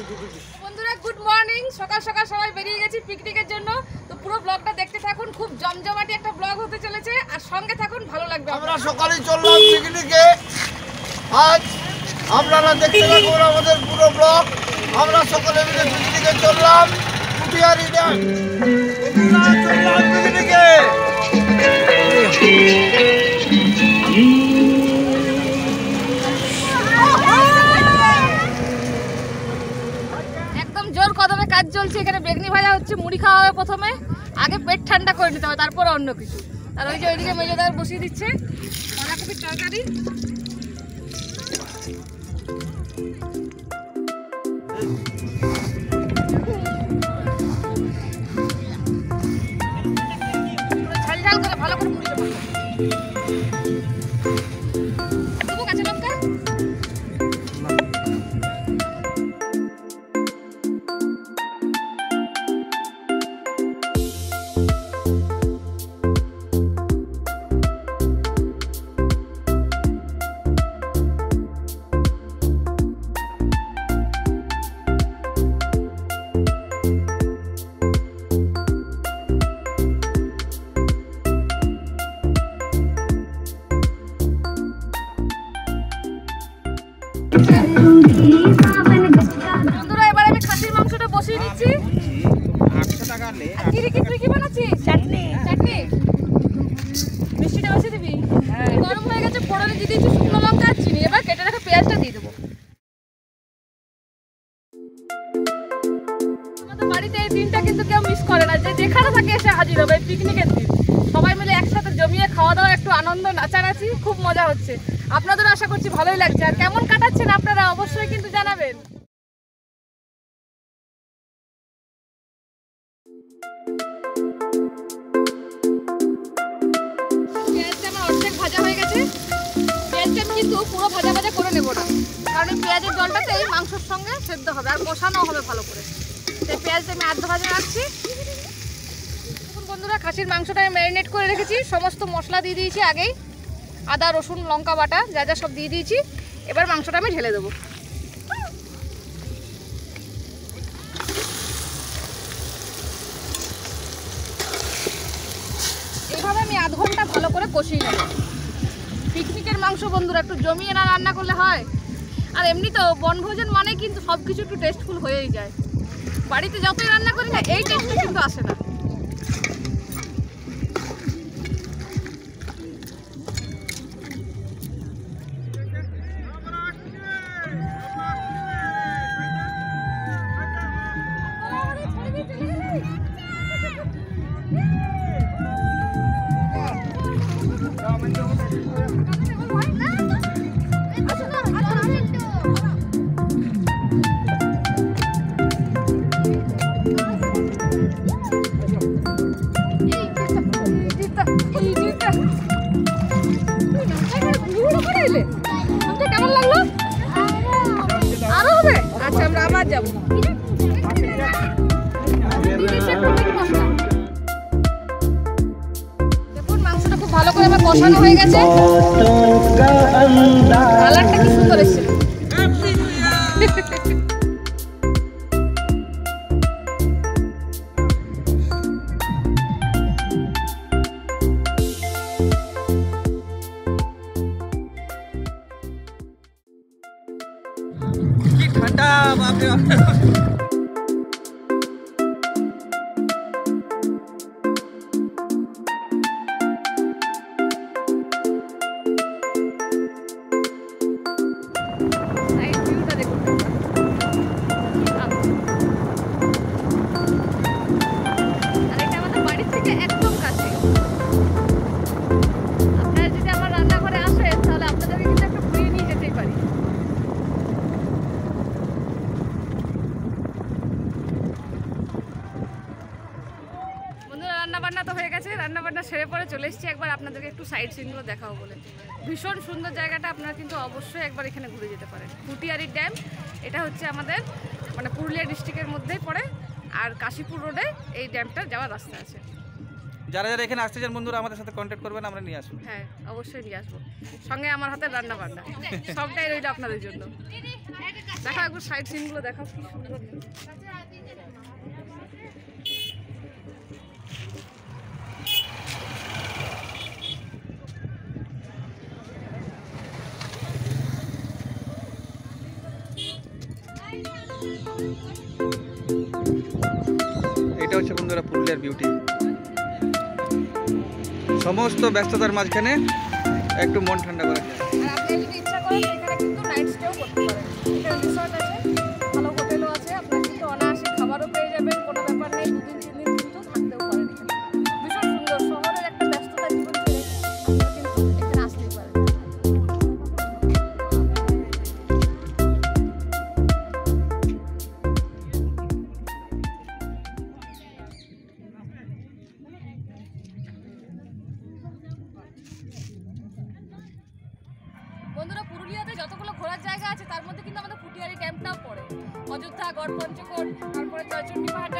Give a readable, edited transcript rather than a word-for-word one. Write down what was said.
বন্ধুরা good morning. সকাল সকাল সবাই বেরিয়ে গেছি পিকনিকের জন্য। তো পুরো ব্লগটা দেখতে থাকুন, খুব জমজমাটি একটা ব্লগ হতে চলেছে, আর সঙ্গে থাকুন, ভালো লাগবে। আমরা সকালে চললাম পিকনিকে। আজ আপনারা দেখতে থাকুন আমাদের পুরো ব্লগ। আমরা সকালে মিলে পিকনিকে চললাম কুটিয়ারি ড্যাম। চললাম পিকনিকে। একদম জোর কদমে কাজ চলছে। এখানে বেগনি ভাজা হচ্ছে, মুড়ি খাওয়া হবে প্রথমে, আগে পেট ঠান্ডা করে নিতে হবে, তারপর অন্য কিছু। আর ওই যে ওইদিকে মেজদার বসিয়ে দিচ্ছে বাঁধাকপির তরকারি। ঝাল ঝাল করে ভালো করে মুড়ি দেবো। দেবো কাঁচা লঙ্কা। বন্ধুরা এবার আমি খাসির মাংসটা বসিয়ে দিচ্ছি। 800 টাকা লে। তুই কি বানাচ্ছিস? চাটনি। মিষ্টিটা বেশি দিবি? গরম হয়ে গেছে, ফোড়নে দিয়ে দিয়েছি শুকনো লঙ্কা আর চিনি। এবার কেটে রাখা পেঁয়াজটা দিয়ে দেবো। আমাদের বাড়িতে এই দিনটা কিন্তু কেউ মিস করে না, যে যেখানে থাকে এসে হাজির হবে। পিকনিকের দিন সবাই মিলে একসাথে জমিয়ে খাওয়া দাওয়া, একটু আনন্দ, নাচানাচি, খুব মজা হচ্ছে। আপনাদের আশা করছি ভালোই লাগছে। আর কেমন কাটাচ্ছেন আপনারা অবশ্যই কিন্তু জানাবেন। পেঁয়াজটা আমার অর্ধেক ভাজা হয়ে গেছে। পেঁয়াজটা কিন্তু পুরো ভাজা ভাজা করে নেব না, কারণ এই পেঁয়াজের জলটাতে এই মাংসের সঙ্গে সেদ্ধ হবে আর কষানো হবে ভালো করে। তাই পেঁয়াজটা আমি আধ ভাজা রাখছি। বন্ধুরা খাসির মাংসটা আমি ম্যারিনেট করে রেখেছি, সমস্ত মশলা দিয়ে দিয়েছি আগেই, আদা রসুন লঙ্কা বাটা যা যা সব দিয়ে দিয়েছি। এবার মাংসটা আমি ঢেলে দেবো। এইভাবে আমি আধ ঘন্টা ভালো করে কষিয়ে নেব। পিকনিকের মাংস বন্ধুরা একটু জমিয়ে না রান্না করলে হয়। আর এমনি তো বনভোজন মানে কিন্তু সব কিছু একটু টেস্টফুল হয়েই যায়। বাড়িতে যতই রান্না করি না, এই টেস্টটা কিন্তু আসে না। কেমন লাগলো? আরো হবে? আচ্ছা আমরা আবার যাবো। দেখুন মাংসটা খুব ভালো করে আমার কষানো হয়ে গেছে। কালারটা কি সুন্দর এসেছে। কি ঠান্ডা বাপরে বাপ। রান্নাবান্না তো হয়ে গেছে, রান্নাবান্না সেরে পরে চলে এসেছি একবার আপনাদেরকে একটু সাইড সিনগুলো দেখাবো বলে। ভীষণ সুন্দর জায়গাটা, আপনারা কিন্তু অবশ্যই একবার এখানে ঘুরে যেতে পারেন। কুটিয়ারি ড্যাম, এটা হচ্ছে আমাদের মানে পুরুলিয়া ডিস্ট্রিক্টের মধ্যেই পড়ে, আর কাশীপুর রোডে এই ড্যামটা যাওয়ার রাস্তা আছে। যারা যারা এখানে আসতে চান বন্ধুরা আমাদের সাথে কন্ট্যাক্ট করবেন, আমরা নিয়ে আসবো। হ্যাঁ অবশ্যই নিয়ে আসবো, সঙ্গে আমার হাতে রান্না বান্না সবটাই রইল আপনাদের জন্য। দেখা একবার সাইড সিনগুলো দেখাও কি সুন্দর। এটা হচ্ছে বন্ধুরা পুরুলিয়ার বিউটি। সমস্ত ব্যস্ততার মাঝখানে একটু মন ঠান্ডা করা যায়। আর আপনি যদি ইচ্ছা করেন এখানে কিন্তু নাইট স্টেও করতে পারেন। এখানে রিসর্ট আছে, ভালো হোটেলও আছে, আপনার কিন্তু অনায়াসে খাবারও পেয়ে যাবেন, কোনো ব্যাপার নেই। 2 দিন 3 দিন কিন্তু থাকতেও পারেন এখানে। ভীষণ সুন্দর, শহরের একটা ব্যস্ততা জীবন ছেড়ে কিন্তু এখানে আসতেই পারেন। বন্ধুরা পুরুলিয়াতে যতগুলো ঘোরার জায়গা আছে তার মধ্যে কিন্তু আমাদের ফুটিয়ারি ড্যামটাও পড়ে। অযোধ্যা, গড়পঞ্চকোট, তারপরে জয়চণ্ডী পাহাড়